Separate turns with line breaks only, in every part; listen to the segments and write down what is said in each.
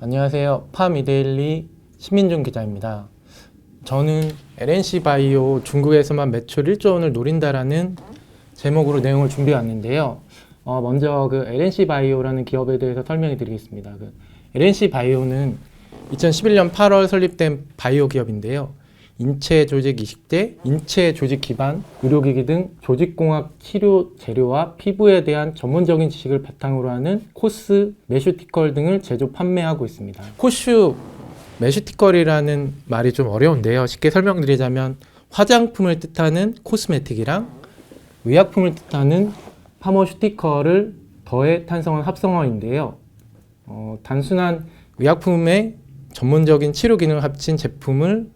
안녕하세요. 파미데일리 신민준 기자입니다. 저는 LNC바이오 중국에서만 매출 1조 원을 노린다라는 제목으로 내용을 준비해 왔는데요. 먼저 LNC바이오라는 기업에 대해서 설명해 드리겠습니다. LNC바이오는 2011년 8월 설립된 바이오 기업인데요. 인체 조직 이식제, 인체 조직 기반, 의료기기 등 조직공학 치료 재료와 피부에 대한 전문적인 지식을 바탕으로 하는 코스, 메슈티컬 등을 제조 판매하고 있습니다. 코슈, 메슈티컬이라는 말이 좀 어려운데요. 쉽게 설명드리자면 화장품을 뜻하는 코스메틱이랑 의약품을 뜻하는 파머슈티컬을 더해 탄생한 합성어인데요. 단순한 의약품의 전문적인 치료 기능을 합친 제품을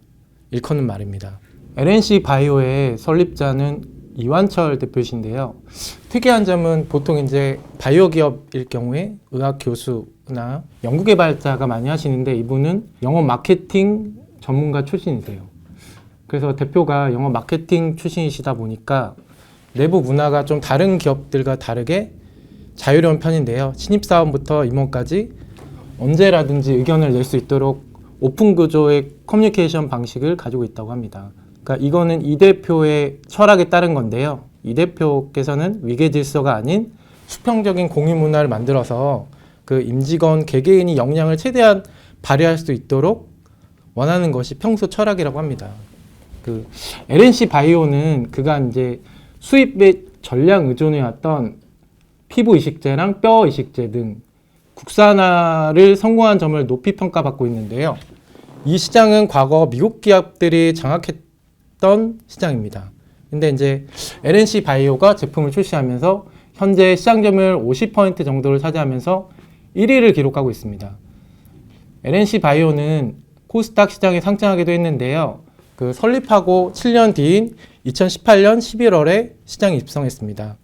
일컫는 말입니다. LNC바이오의 설립자는 이완철 대표이신데요. 특이한 점은 보통 이제 바이오 기업일 경우에 의학 교수나 연구개발자가 많이 하시는데 이분은 영업 마케팅 전문가 출신이세요. 그래서 대표가 영업 마케팅 출신이시다 보니까 내부 문화가 좀 다른 기업들과 다르게 자유로운 편인데요. 신입사원부터 임원까지 언제라든지 의견을 낼 수 있도록 오픈 구조의 커뮤니케이션 방식을 가지고 있다고 합니다. 그러니까 이거는 이 대표의 철학에 따른 건데요. 이 대표께서는 위계 질서가 아닌 수평적인 공유 문화를 만들어서 임직원 개개인이 역량을 최대한 발휘할 수 있도록 원하는 것이 평소 철학이라고 합니다. LNC바이오는 그간 이제 수입에 전량 의존해왔던 피부 이식제랑 뼈 이식제 등 국산화를 성공한 점을 높이 평가받고 있는데요. 이 시장은 과거 미국 기업들이 장악했던 시장입니다. 근데 이제 LNC바이오가 제품을 출시하면서 현재 시장 점유율 50% 정도를 차지하면서 1위를 기록하고 있습니다. LNC바이오는 코스닥 시장에 상장하기도 했는데요. 설립하고 7년 뒤인 2018년 11월에 시장에 입성했습니다.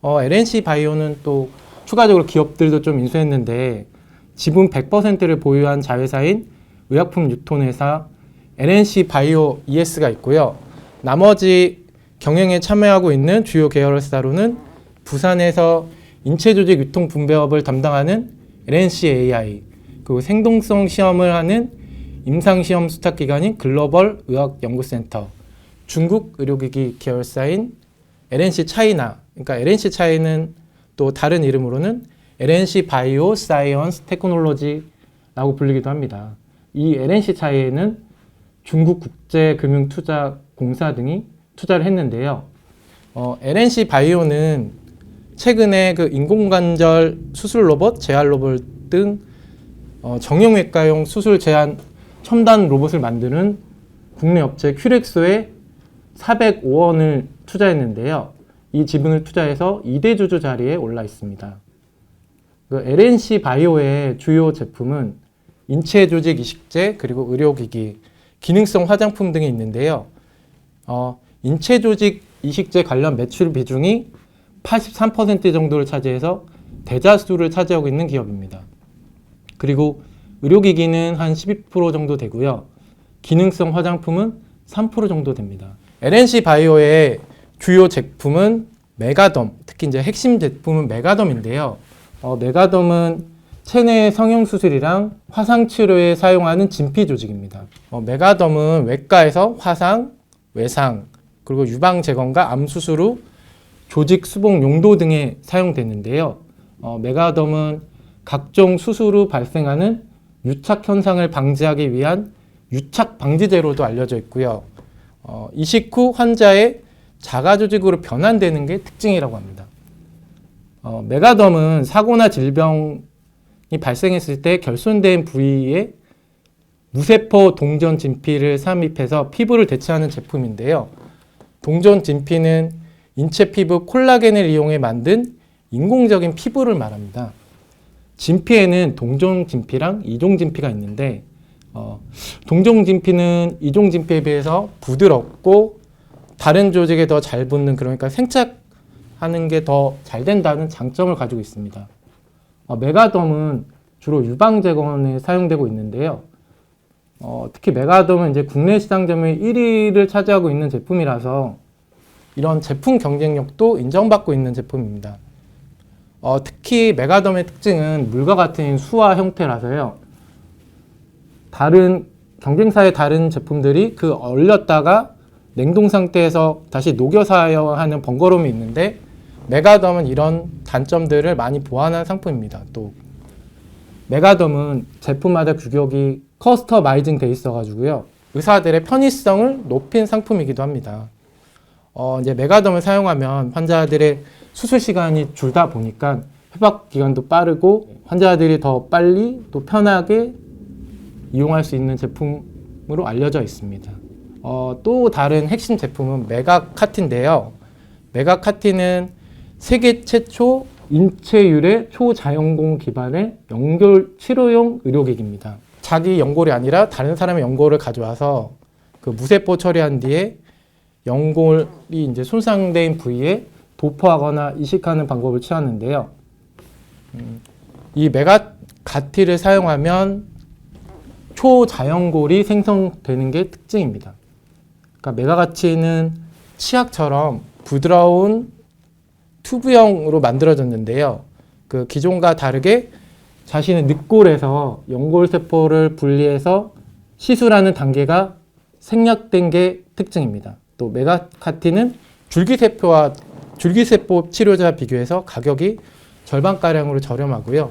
LNC바이오는 또 추가적으로 기업들도 좀 인수했는데 지분 100%를 보유한 자회사인 의약품 유통회사 LNC바이오 ES가 있고요. 나머지 경영에 참여하고 있는 주요 계열사로는 부산에서 인체조직 유통 분배업을 담당하는 LNCAI, 그리고 생동성 시험을 하는 임상시험 수탁기관인 글로벌 의학연구센터, 중국 의료기기 계열사인 LNC차이나, 그러니까 LNC차이는 또 다른 이름으로는 LNC 바이오 사이언스 테크놀로지라고 불리기도 합니다. 이 LNC차이에는 중국 국제금융투자공사 등이 투자를 했는데요. LNC 바이오는 최근에 인공관절 수술 로봇, 재활 로봇 등 정형외과용 수술 제한 첨단 로봇을 만드는 국내 업체 큐렉소에 405원을 투자했는데요. 이 지분을 투자해서 2대 주주 자리에 올라 있습니다. LNC바이오의 주요 제품은 인체 조직 이식제, 그리고 의료기기, 기능성 화장품 등이 있는데요. 인체 조직 이식제 관련 매출 비중이 83% 정도를 차지해서 대다수를 차지하고 있는 기업입니다. 그리고 의료기기는 한 12% 정도 되고요. 기능성 화장품은 3% 정도 됩니다. LNC바이오의 주요 제품은 메가덤, 특히 이제 핵심 제품은 메가덤인데요. 메가덤은 체내 성형수술이랑 화상치료에 사용하는 진피 조직입니다. 메가덤은 외과에서 화상, 외상, 그리고 유방재건과 암수술 후 조직 수복 용도 등에 사용되는데요. 메가덤은 각종 수술 후 발생하는 유착 현상을 방지하기 위한 유착 방지제로도 알려져 있고요. 이식 후 환자의 자가조직으로 변환되는 게 특징이라고 합니다. 메가덤은 사고나 질병이 발생했을 때 결손된 부위에 무세포 동전 진피를 삽입해서 피부를 대체하는 제품인데요. 동전 진피는 인체 피부 콜라겐을 이용해 만든 인공적인 피부를 말합니다. 진피에는 동종 진피랑 이종 진피가 있는데 동종 진피는 이종 진피에 비해서 부드럽고 다른 조직에 더 잘 붙는, 그러니까 생착하는 게 더 잘 된다는 장점을 가지고 있습니다. 메가덤은 주로 유방재건에 사용되고 있는데요. 특히 메가덤은 이제 국내 시장 점유율 1위를 차지하고 있는 제품이라서 이런 제품 경쟁력도 인정받고 있는 제품입니다. 특히 메가덤의 특징은 물과 같은 수화 형태라서요. 다른 경쟁사의 다른 제품들이 그 얼렸다가 냉동 상태에서 다시 녹여서 하는 번거로움이 있는데 메가덤은 이런 단점들을 많이 보완한 상품입니다. 또 메가덤은 제품마다 규격이 커스터마이징 돼 있어 가지고요. 의사들의 편의성을 높인 상품이기도 합니다. 이제 메가덤을 사용하면 환자들의 수술 시간이 줄다 보니까 회복 기간도 빠르고 환자들이 더 빨리 또 편하게 이용할 수 있는 제품으로 알려져 있습니다. 또 다른 핵심 제품은 메가카틴인데요. 메가카틴은 세계 최초 인체 유래 초자연공 기반의 연골 치료용 의료기기입니다. 자기 연골이 아니라 다른 사람의 연골을 가져와서 그 무세포 처리한 뒤에 연골이 이제 손상된 부위에 도포하거나 이식하는 방법을 취하는데요. 이 메가카틴을 사용하면 초자연골이 생성되는 게 특징입니다. 그러니까 메가카틴은 치약처럼 부드러운 튜브형으로 만들어졌는데요. 그 기존과 다르게 자신의 늑골에서 연골세포를 분리해서 시술하는 단계가 생략된 게 특징입니다. 또 메가카틴은 줄기세포 치료제와 비교해서 가격이 절반가량으로 저렴하고요.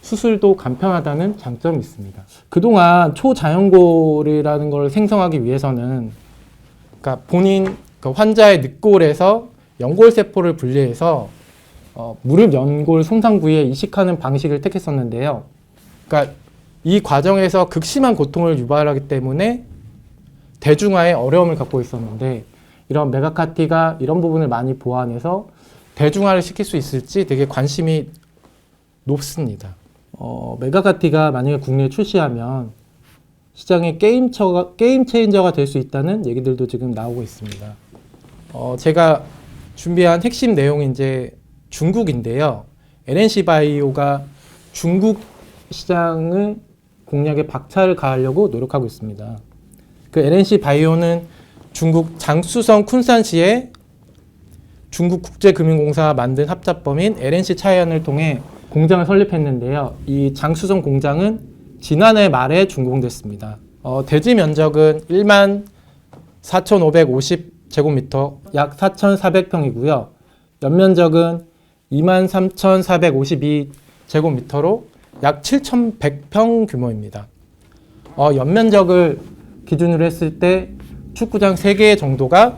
수술도 간편하다는 장점이 있습니다. 그동안 초자연골이라는 걸 생성하기 위해서는 그러니까 본인 그 환자의 늑골에서 연골세포를 분리해서 무릎 연골 손상 부위에 이식하는 방식을 택했었는데요. 그러니까 이 과정에서 극심한 고통을 유발하기 때문에 대중화에 어려움을 갖고 있었는데 이런 메가카티가 이런 부분을 많이 보완해서 대중화를 시킬 수 있을지 되게 관심이 높습니다. 메가카티가 만약에 국내에 출시하면 시장의 게임 체인저가 될 수 있다는 얘기들도 지금 나오고 있습니다. 제가 준비한 핵심 내용이 이제 중국인데요. LNC 바이오가 중국 시장의 공략에 박차를 가하려고 노력하고 있습니다. 그 LNC 바이오는 중국 장쑤성 쿤산시에 중국국제금융공사가 만든 합작범인 LNC 차이안을 통해 공장을 설립했는데요. 이 장쑤성 공장은 지난해 말에 준공됐습니다. 대지 면적은 1만 4,550제곱미터, 약 4,400평이고요. 연면적은 23,452제곱미터로 약 7,100평 규모입니다. 연면적을 기준으로 했을 때 축구장 3개 정도가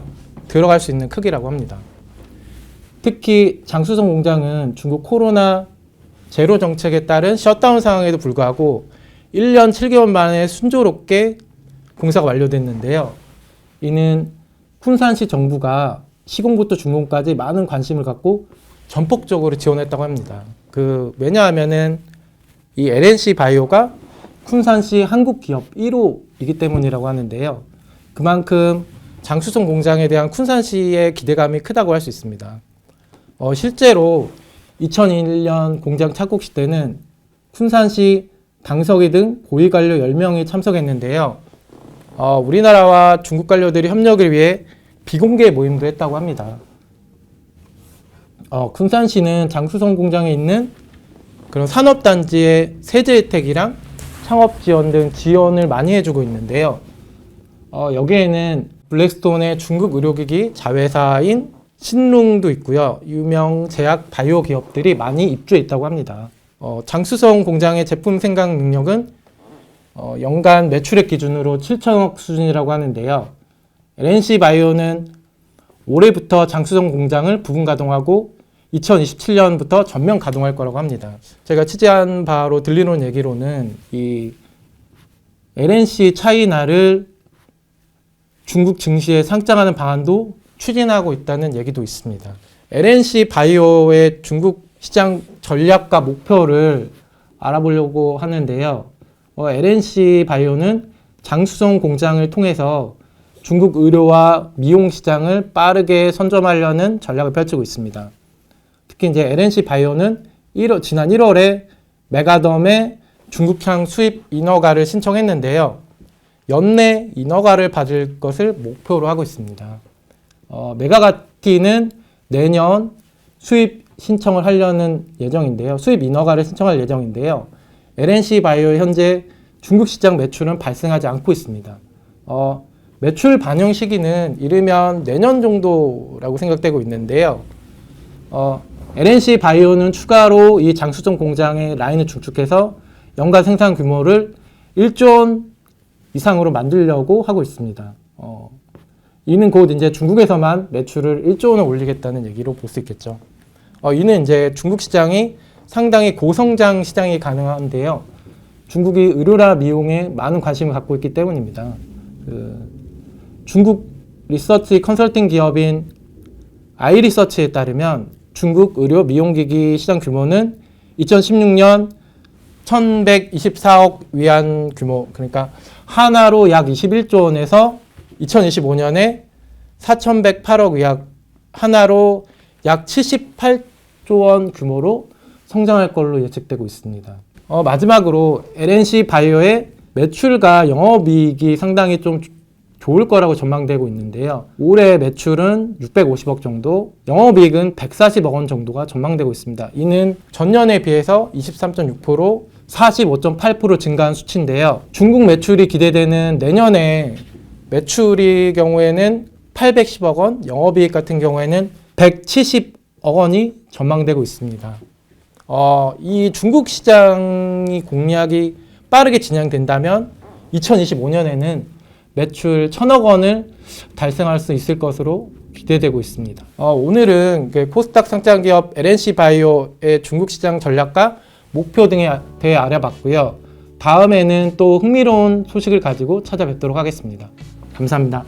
들어갈 수 있는 크기라고 합니다. 특히 장쑤성 공장은 중국 코로나 제로 정책에 따른 셧다운 상황에도 불구하고 1년 7개월 만에 순조롭게 공사가 완료됐는데요. 이는 쿤산시 정부가 시공부터 준공까지 많은 관심을 갖고 전폭적으로 지원했다고 합니다. 왜냐하면은 이 LNC 바이오가 쿤산시 한국 기업 1호이기 때문이라고 하는데요. 그만큼 장쑤성 공장에 대한 쿤산시의 기대감이 크다고 할 수 있습니다. 실제로 2001년 공장 착공 시 때는 쿤산시 당서기 등 고위 관료 10명이 참석했는데요. 우리나라와 중국 관료들이 협력을 위해 비공개 모임도 했다고 합니다. 쿤산시는 장쑤성 공장에 있는 그런 산업단지의 세제 혜택이랑 창업 지원 등 지원을 많이 해주고 있는데요. 여기에는 블랙스톤의 중국 의료기기 자회사인 신룽도 있고요. 유명 제약 바이오 기업들이 많이 입주해 있다고 합니다. 장쑤성 공장의 제품 생산 능력은 연간 매출액 기준으로 7천억 수준이라고 하는데요. LNC 바이오는 올해부터 장쑤성 공장을 부분 가동하고 2027년부터 전면 가동할 거라고 합니다. 제가 취재한 바로 들리는 얘기로는 이 LNC 차이나를 중국 증시에 상장하는 방안도 추진하고 있다는 얘기도 있습니다. LNC 바이오의 중국 시장 전략과 목표를 알아보려고 하는데요. LNC 바이오는 장쑤성 공장을 통해서 중국 의료와 미용 시장을 빠르게 선점하려는 전략을 펼치고 있습니다. 특히 이제 LNC 바이오는 지난 1월에 메가덤의 중국향 수입 인허가를 신청했는데요. 연내 인허가를 받을 것을 목표로 하고 있습니다. 메가가티는 내년 수입 인허가를 신청할 예정인데요. LNC 바이오 현재 중국 시장 매출은 발생하지 않고 있습니다. 매출 반영 시기는 이르면 내년 정도라고 생각되고 있는데요. LNC 바이오는 추가로 이 장수정 공장의 라인을 중축해서 연간 생산 규모를 1조 원 이상으로 만들려고 하고 있습니다. 이는 곧 이제 중국에서만 매출을 1조 원을 올리겠다는 얘기로 볼 수 있겠죠. 이는 이제 중국 시장이 상당히 고성장 시장이 가능한데요. 중국이 의료나 미용에 많은 관심을 갖고 있기 때문입니다. 중국 리서치 컨설팅 기업인 아이리서치에 따르면 중국 의료 미용기기 시장 규모는 2016년 1124억 위안 규모, 그러니까 하나로 약 21조 원에서 2025년에 4108억 위안, 하나로 약 78조 원 규모로 성장할 걸로 예측되고 있습니다. 마지막으로 LNC 바이오의 매출과 영업이익이 상당히 좀 좋을 거라고 전망되고 있는데요. 올해 매출은 650억 정도, 영업이익은 140억 원 정도가 전망되고 있습니다. 이는 전년에 비해서 23.6%, 45.8% 증가한 수치인데요. 중국 매출이 기대되는 내년에 매출의 경우에는 810억 원, 영업이익 같은 경우에는 170억 원이 전망되고 있습니다. 이 중국 시장이 공략이 빠르게 진행된다면 2025년에는 매출 1,000억 원을 달성할 수 있을 것으로 기대되고 있습니다. 오늘은 코스닥 상장 기업 LNC 바이오의 중국 시장 전략과 목표 등에 대해 알아봤고요. 다음에는 또 흥미로운 소식을 가지고 찾아뵙도록 하겠습니다. 감사합니다.